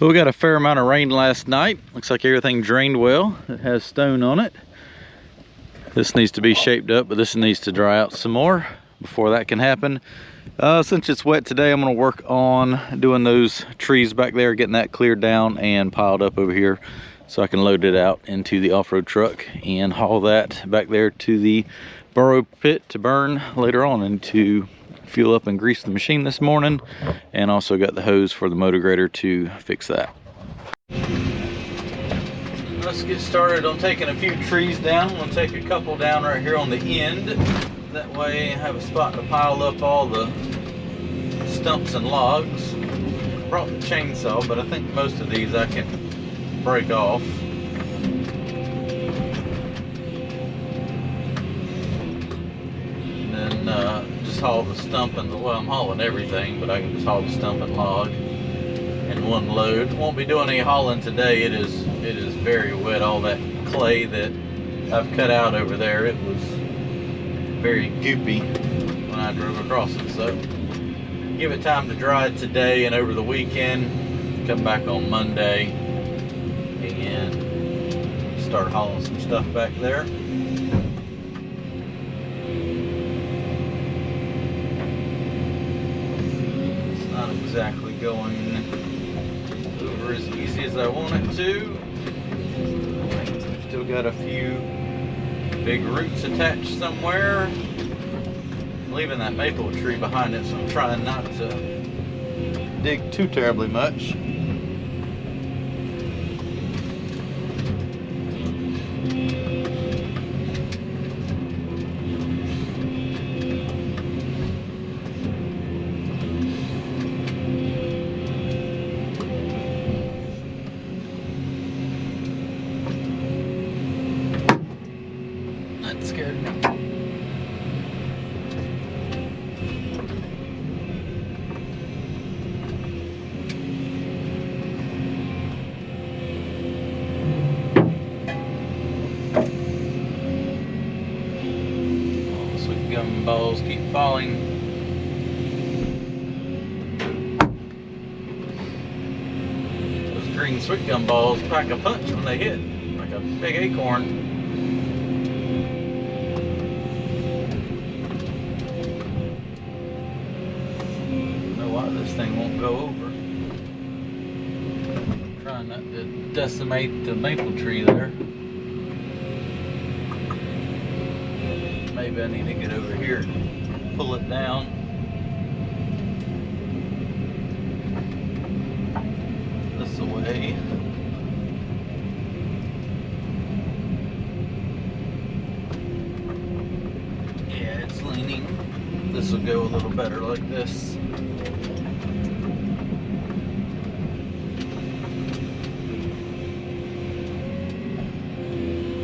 Well, we got a fair amount of rain last night. Looks like everything drained well. It has stone on it. This needs to be shaped up, but this needs to dry out some more before that can happen. Since it's wet today, I'm going to work on doing those trees back there, getting that cleared down and piled up over here so I can load it out into the off-road truck and haul that back there to the burrow pit to burn later on, and to fuel up and grease the machine this morning, and also got the hose for the motor grader to fix that. Let's get started on taking a few trees down. I'm going to take a couple down right here on the end. That way I have a spot to pile up all the stumps and logs. Brought the chainsaw, but I think most of these I can break off. And then just haul the stump and the, well, I'm hauling everything, but I can just haul the stump and log in one load. Won't be doing any hauling today. It is very wet. All that clay that I've cut out over there, it was very goopy when I drove across it. So give it time to dry today and over the weekend. Come back on Monday and start hauling some stuff back there. It's not exactly going over as easy as I want it to. Still got a few big roots attached somewhere. I'm leaving that maple tree behind it, so I'm trying not to dig too terribly much. That scared me. Sweet gum balls keep falling. Those green sweet gum balls pack a punch when they hit, like a big acorn. This thing won't go over. I'm trying not to decimate the maple tree there. Maybe I need to get over here and pull it down. This way. Yeah, it's leaning. This will go a little better like this.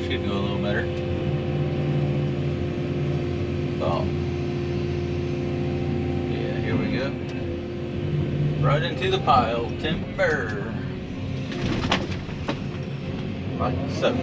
Should go a little better. Oh. Yeah, here we go. Right into the pile. Timber. Like so.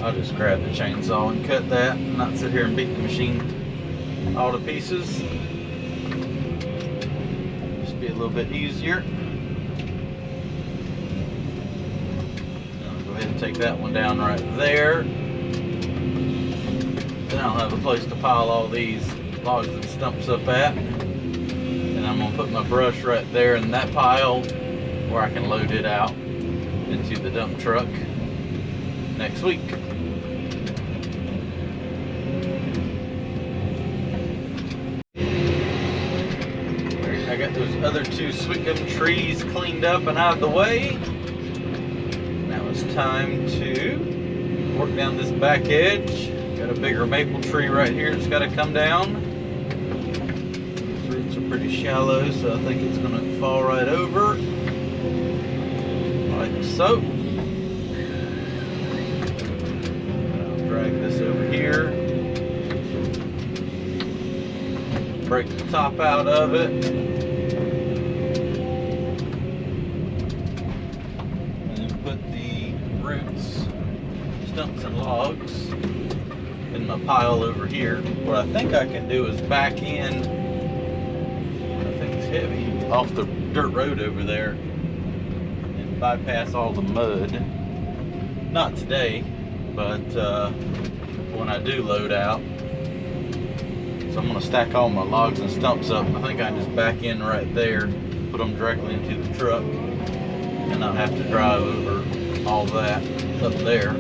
I'll just grab the chainsaw and cut that, and not sit here and beat the machine all to pieces. Just be a little bit easier. I'll go ahead and take that one down right there. Then I'll have a place to pile all these logs and stumps up at. And I'm gonna put my brush right there in that pile where I can load it out into the dump truck next week. I got those other two sweet gum trees cleaned up and out of the way. Now it's time to work down this back edge. Got a bigger maple tree right here that's got to come down. The roots are pretty shallow, so I think it's going to fall right over. Like so. I'll drag this over here. Break the top out of it. And then put the roots, stumps, and logs in my pile over here. What I think I can do is back in, I think it's heavy, off the dirt road over there and bypass all the mud. Not today, but when I do load out. So I'm going to stack all my logs and stumps up. I think I can just back in right there, put them directly into the truck, and not have to drive over all that up there.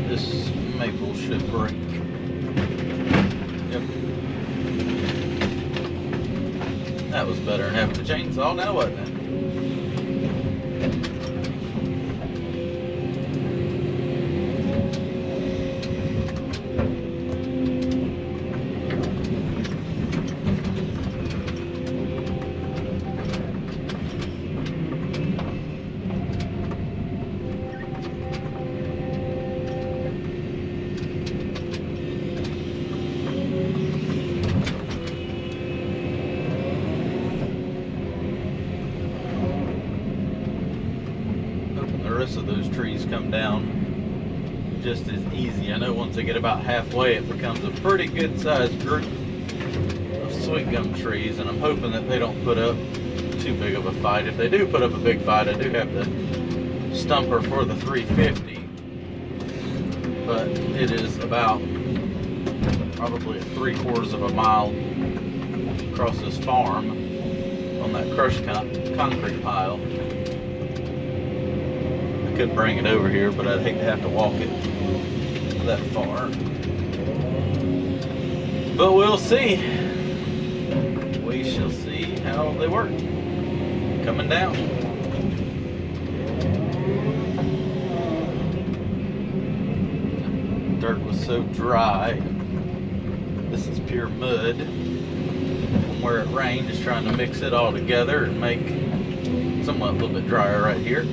This maple should break. Yep. That was better than having a chainsaw now, wasn't it? The rest of those trees come down just as easy. I know once they get about halfway, it becomes a pretty good sized group of sweet gum trees, and I'm hoping that they don't put up too big of a fight. If they do put up a big fight, I do have the stumper for the 350, but it is about probably 3/4 of a mile across this farm on that crushed concrete pile. Could bring it over here, but I'd hate to have to walk it that far. But we'll see. We shall see how they work. Coming down. Dirt was so dry. This is pure mud from where it rained. Just trying to mix it all together and make somewhat a little bit drier right here.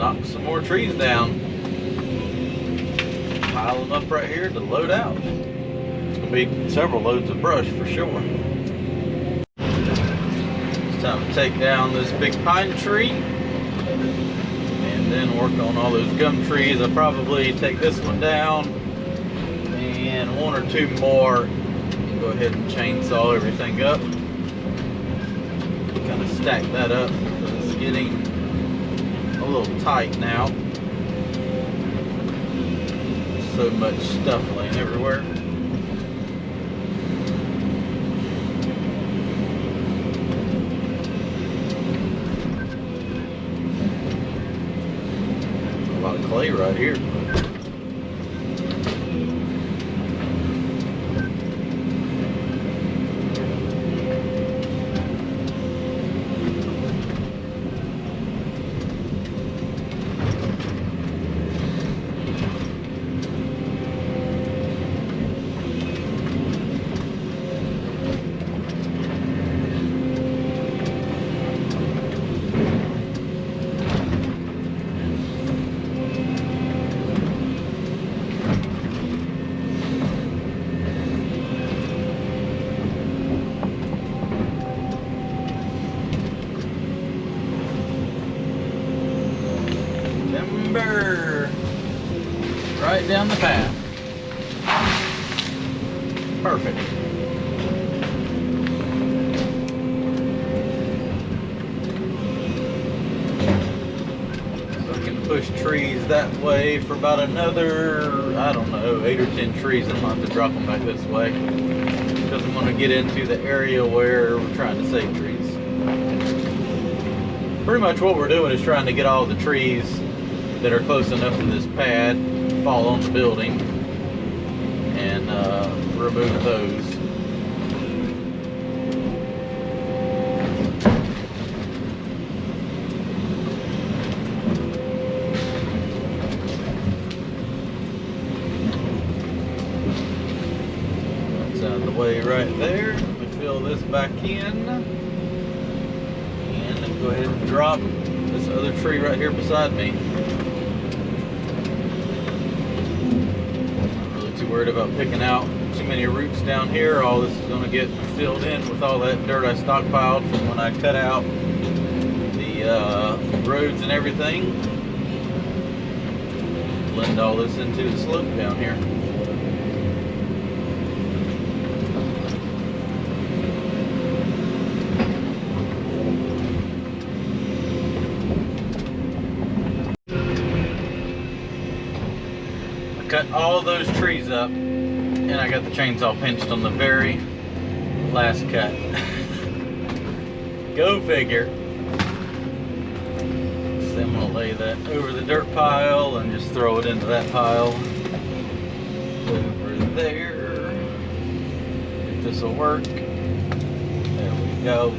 Knock some more trees down. Pile them up right here to load out. It's going to be several loads of brush for sure. It's time to take down this big pine tree and then work on all those gum trees. I'll probably take this one down and one or two more and go ahead and chainsaw everything up. Kind of stack that up because it's getting a little tight now. So much stuff laying everywhere. A lot of clay right here. Right down the path. Perfect. So I can push trees that way for about another, I don't know, 8 or 10 trees. I'm going to have to drop them back this way because I'm going to get into the area where we're trying to save trees. Pretty much what we're doing is trying to get all the trees that are close enough to this pad to fall on the building and remove those. That's out of the way right there. Let me fill this back in and then go ahead and drop this other tree right here beside me. Not really too worried about picking out too many roots down here. All this is going to get filled in with all that dirt I stockpiled from when I cut out the roads and everything. Blend all this into the slope down here. Cut all those trees up and I got the chainsaw pinched on the very last cut. Go figure. So I'm gonna lay that over the dirt pile and just throw it into that pile over there. If this will work. There we go.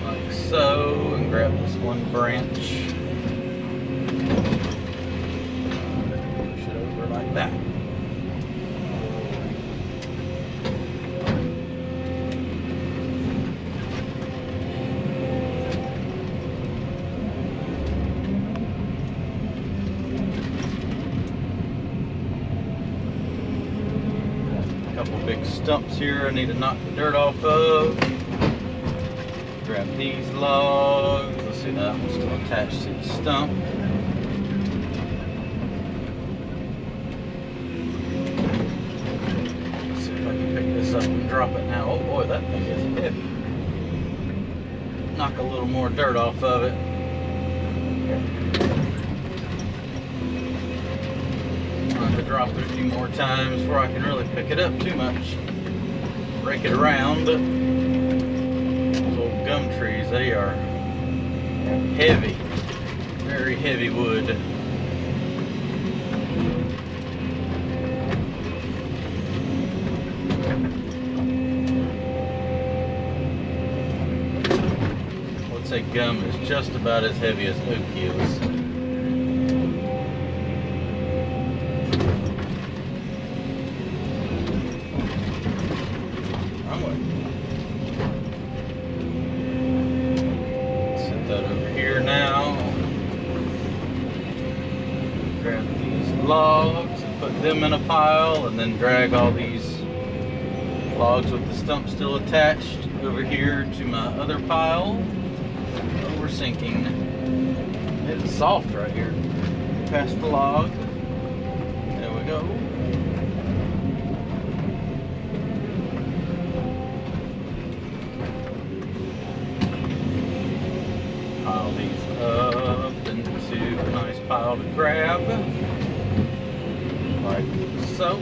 Like so. And grab this one branch. That. A couple big stumps here I need to knock the dirt off of. Grab these logs. Let's see, that one's still attached to the stump. Up and drop it now. Oh boy, that thing is heavy. Knock a little more dirt off of it. I'll have to drop it a few more times before I can really pick it up too much. Rake it around. Those old gum trees, they are heavy. Very heavy wood. Gum is just about as heavy as oak is. Set that over here now. Grab these logs and put them in a pile and then drag all these logs with the stump still attached over here to my other pile. We're sinking. It's soft right here. Past the log. There we go. Pile these up into a nice pile to grab. Like so.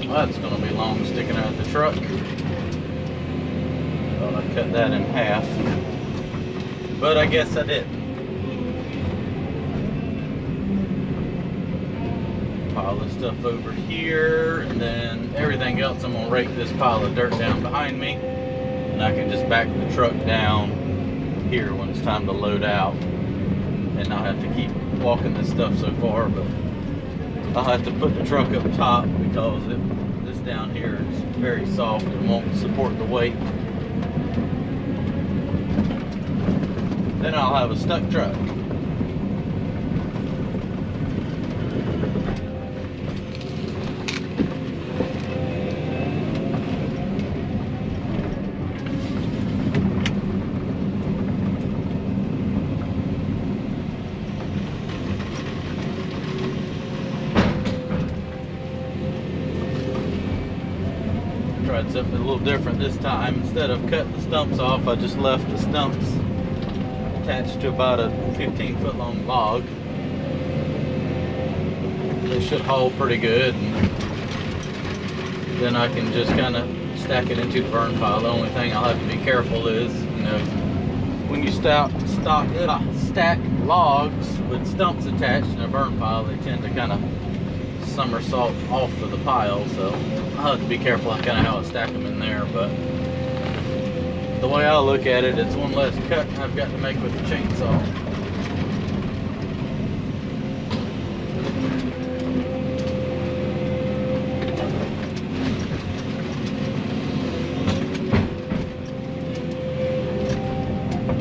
Well, that's going to be long sticking out of the truck. Thought I'd cut that in half, but I guess I didn't. Pile pile of stuff over here, and then everything else I'm gonna rake this pile of dirt down behind me, and I can just back the truck down here when it's time to load out and not have to keep walking this stuff so far. But I'll have to put the truck up top because this down here is very soft and won't support the weight. Then I'll have a stuck truck. Tried something a little different this time. Instead of cutting the stumps off, I just left the stumps attached to about a 15-foot long log. They should haul pretty good, and then I can just kind of stack it into the burn pile. The only thing I'll have to be careful is, you know, when you stack logs with stumps attached in a burn pile, they tend to kind of somersault off of the pile, so I'll have to be careful on kind of how I stack them in there. But the way I look at it, it's one less cut I've got to make with the chainsaw.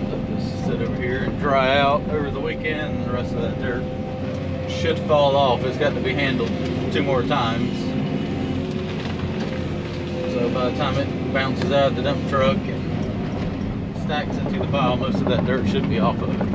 Let this sit over here and dry out over the weekend, and the rest of that dirt should fall off. It's got to be handled 2 more times. So by the time it bounces out of the dump truck and stacks into the pile, most of that dirt should be off of it.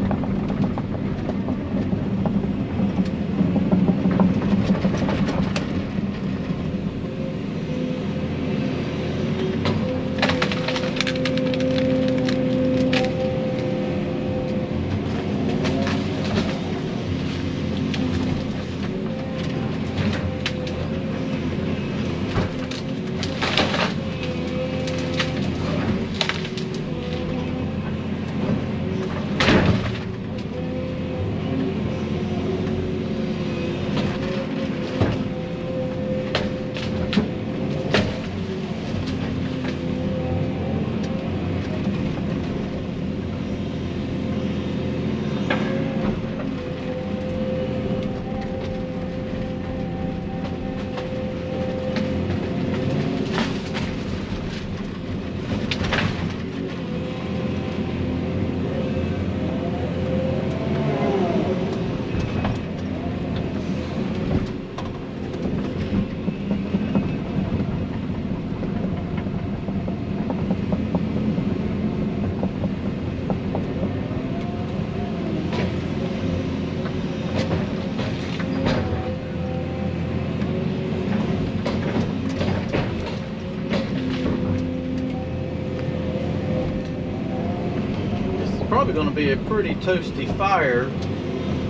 Probably going to be a pretty toasty fire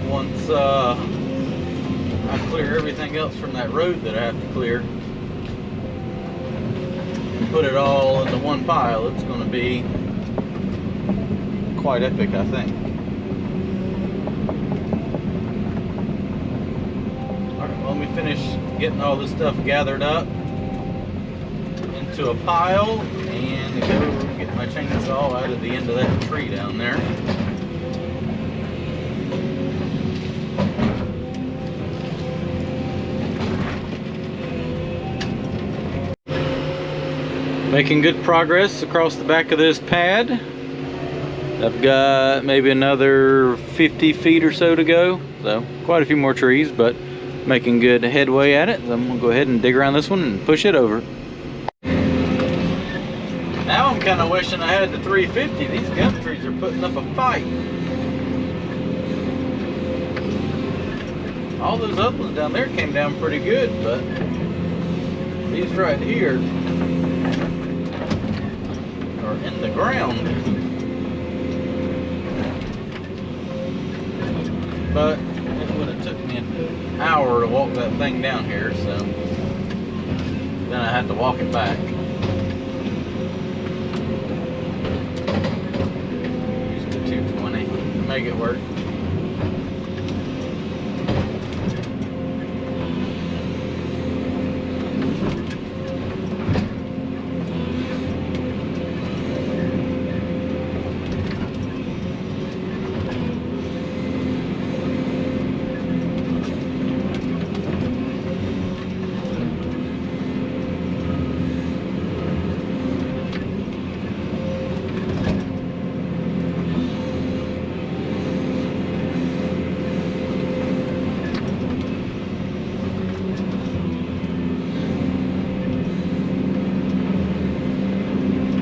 once I clear everything else from that road that I have to clear and put it all into one pile. It's going to be quite epic, I think. Alright, well, let me finish getting all this stuff gathered up into a pile and go get my chainsaw out of the end of that tree down there. Making good progress across the back of this pad. I've got maybe another 50 feet or so to go, so quite a few more trees, but making good headway at it. So I'm gonna go ahead and dig around this one and push it over. Now I'm kind of wishing I had the 350. These gum trees are putting up a fight. All those other ones down there came down pretty good, but these right here are in the ground. But it would have took me an hour to walk that thing down here, so then I had to walk it back. Use the 220 to make it work.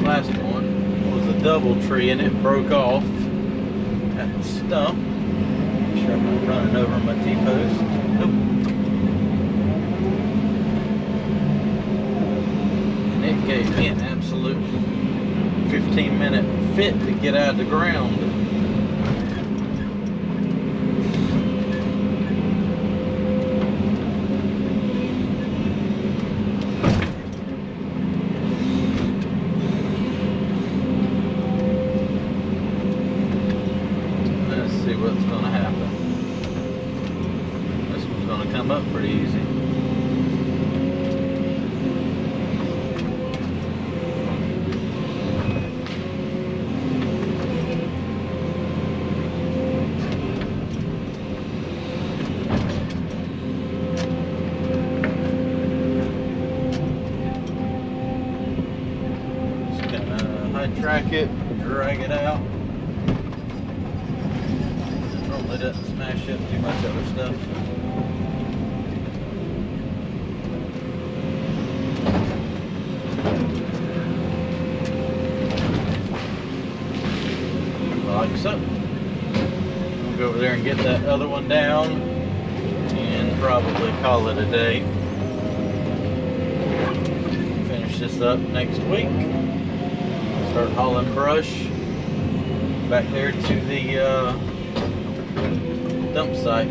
last one was a double tree and it broke off at the stump. Make sure I'm not running over my T-post. Nope. And it gave me an absolute 15-minute fit to get out of the ground. What's going to happen. This one's going to come up pretty easy. Just going to high track it, drag it out. It doesn't smash up too much other stuff. Like so. We'll go over there and get that other one down and probably call it a day. Finish this up next week. Start hauling brush back there to the dump site.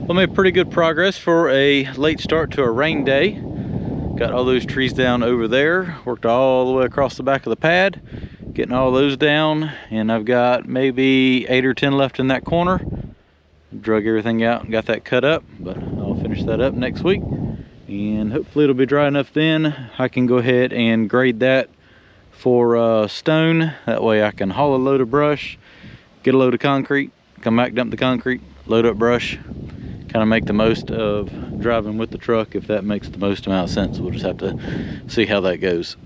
Well, made pretty good progress for a late start to a rain day. Got all those trees down over there, worked all the way across the back of the pad, getting all those down, and I've got maybe 8 or 10 left in that corner. Drug everything out and got that cut up, but I'll finish that up next week, and hopefully it'll be dry enough then I can go ahead and grade that for stone. That way I can haul a load of brush, get a load of concrete, come back, dump the concrete, load up brush, kind of make the most of driving with the truck, if that makes the most amount of sense. We'll just have to see how that goes.